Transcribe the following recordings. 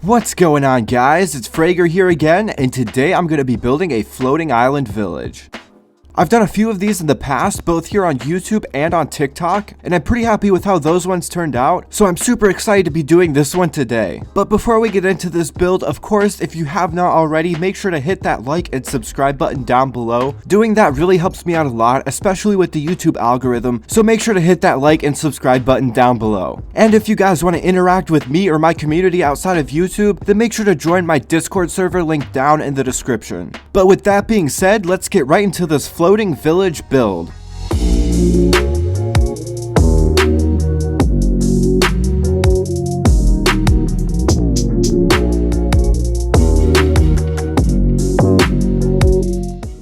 What's going on, guys? It's Frager here again, and today I'm going to be building a floating island village. I've done a few of these in the past, both here on YouTube and on TikTok, and I'm pretty happy with how those ones turned out, so I'm super excited to be doing this one today. But before we get into this build, of course, if you have not already, make sure to hit that like and subscribe button down below. Doing that really helps me out a lot, especially with the YouTube algorithm, so make sure to hit that like and subscribe button down below. And if you guys want to interact with me or my community outside of YouTube, then make sure to join my Discord server linked down in the description. But with that being said, let's get right into this floating village build.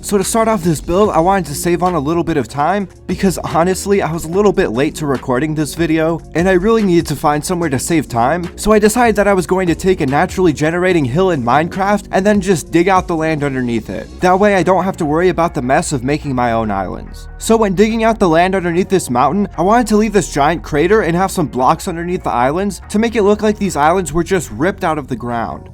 So to start off this build, I wanted to save on a little bit of time because honestly, I was a little bit late to recording this video and I really needed to find somewhere to save time. So I decided that I was going to take a naturally generating hill in Minecraft and then just dig out the land underneath it. That way I don't have to worry about the mess of making my own islands. So when digging out the land underneath this mountain, I wanted to leave this giant crater and have some blocks underneath the islands to make it look like these islands were just ripped out of the ground.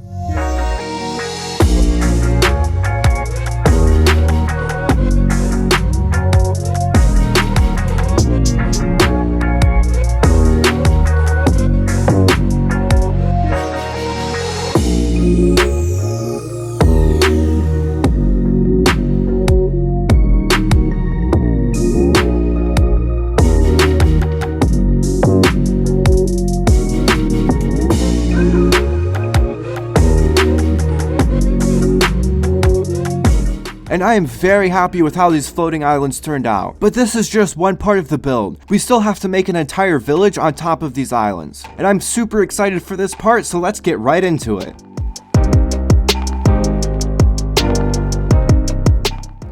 And I am very happy with how these floating islands turned out. But this is just one part of the build. We still have to make an entire village on top of these islands. And I'm super excited for this part, so let's get right into it.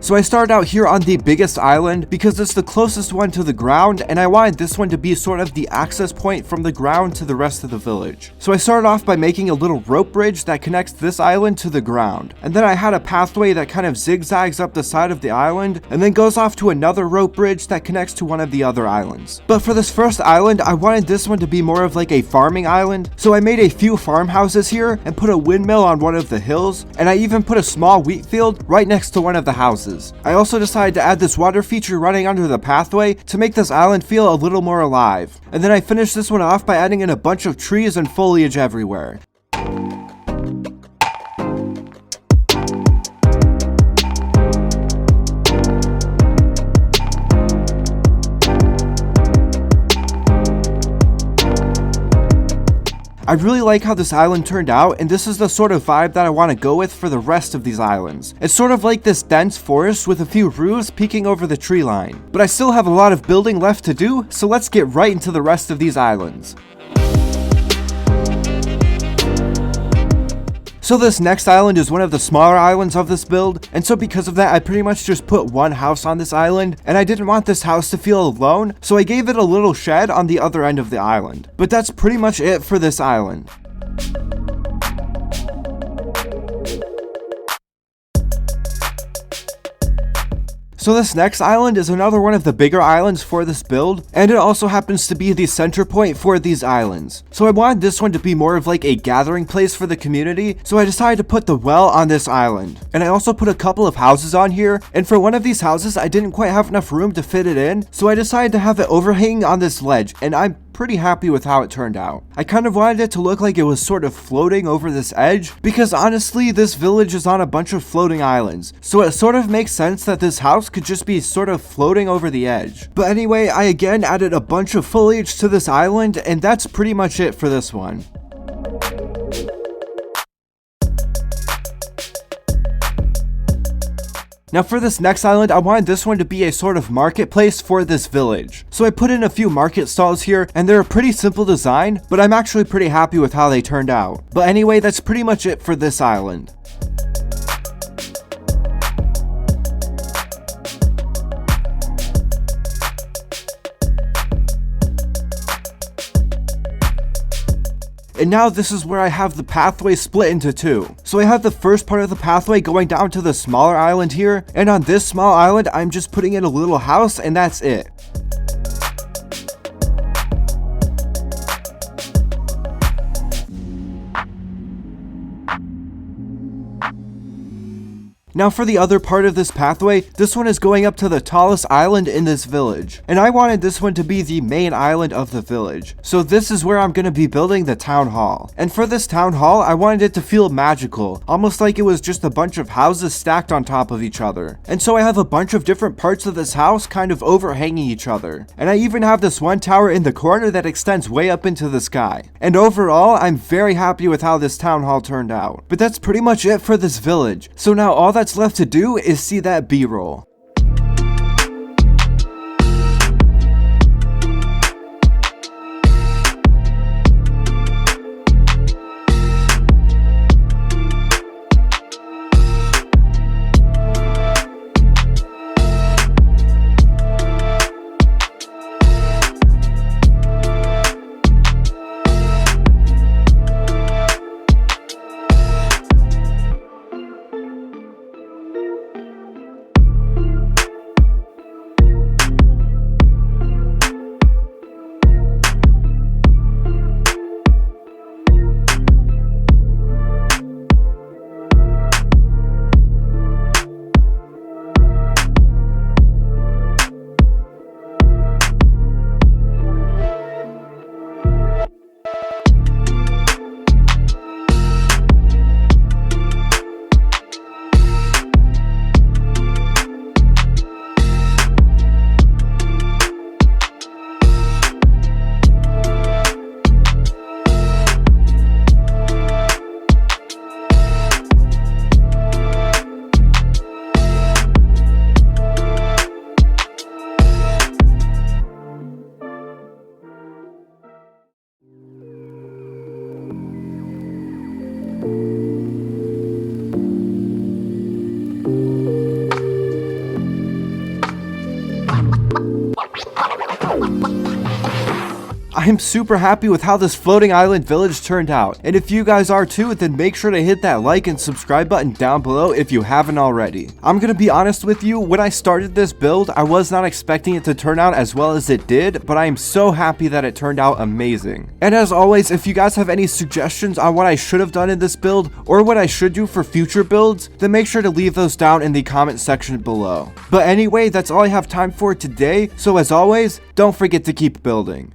So I started out here on the biggest island because it's the closest one to the ground, and I wanted this one to be sort of the access point from the ground to the rest of the village. So I started off by making a little rope bridge that connects this island to the ground. And then I had a pathway that kind of zigzags up the side of the island and then goes off to another rope bridge that connects to one of the other islands. But for this first island, I wanted this one to be more of like a farming island. So I made a few farmhouses here and put a windmill on one of the hills, and I even put a small wheat field right next to one of the houses. I also decided to add this water feature running under the pathway to make this island feel a little more alive. And then I finished this one off by adding in a bunch of trees and foliage everywhere. I really like how this island turned out, and this is the sort of vibe that I want to go with for the rest of these islands. It's sort of like this dense forest with a few roofs peeking over the tree line. But I still have a lot of building left to do, so let's get right into the rest of these islands. So this next island is one of the smaller islands of this build, and so because of that I pretty much just put one house on this island, and I didn't want this house to feel alone, so I gave it a little shed on the other end of the island. But that's pretty much it for this island. So this next island is another one of the bigger islands for this build, and it also happens to be the center point for these islands. So I wanted this one to be more of like a gathering place for the community, so I decided to put the well on this island. And I also put a couple of houses on here, and for one of these houses I didn't quite have enough room to fit it in, so I decided to have it overhanging on this ledge, and I'm pretty happy with how it turned out. I kind of wanted it to look like it was sort of floating over this edge, because honestly this village is on a bunch of floating islands, so it sort of makes sense that this house could just be sort of floating over the edge. But anyway, I again added a bunch of foliage to this island, and that's pretty much it for this one. Now for this next island, I wanted this one to be a sort of marketplace for this village. So I put in a few market stalls here, and they're a pretty simple design, but I'm actually pretty happy with how they turned out. But anyway, that's pretty much it for this island. And now this is where I have the pathway split into two. So I have the first part of the pathway going down to the smaller island here, and on this small island I'm just putting in a little house and that's it. Now for the other part of this pathway, this one is going up to the tallest island in this village. And I wanted this one to be the main island of the village. So this is where I'm going to be building the town hall. And for this town hall, I wanted it to feel magical, almost like it was just a bunch of houses stacked on top of each other. And so I have a bunch of different parts of this house kind of overhanging each other. And I even have this one tower in the corner that extends way up into the sky. And overall, I'm very happy with how this town hall turned out. But that's pretty much it for this village. So now all that's left to do is see that B-roll. I'm super happy with how this floating island village turned out, and if you guys are too, then make sure to hit that like and subscribe button down below if you haven't already. I'm gonna be honest with you, when I started this build, I was not expecting it to turn out as well as it did, but I am so happy that it turned out amazing. And as always, if you guys have any suggestions on what I should have done in this build, or what I should do for future builds, then make sure to leave those down in the comment section below. But anyway, that's all I have time for today, so as always, don't forget to keep building.